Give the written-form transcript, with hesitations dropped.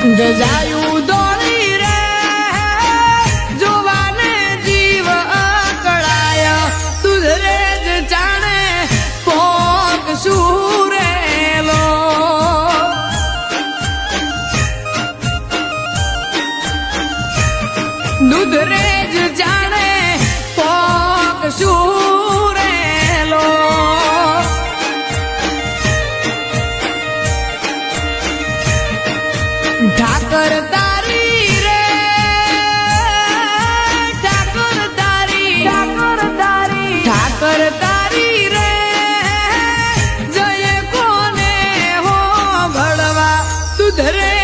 જજાયું દોડી રે જોવાને જીવ અકળાય તુધરે જ જાણે કોક સુરેલો દુધરે જ જાણે કોક સુરેલો ઠાકર તારી રે ઠાકર તારી ઠાકર તારી ઠાકર તારી રે જય કોને હો ભળવા તુધરે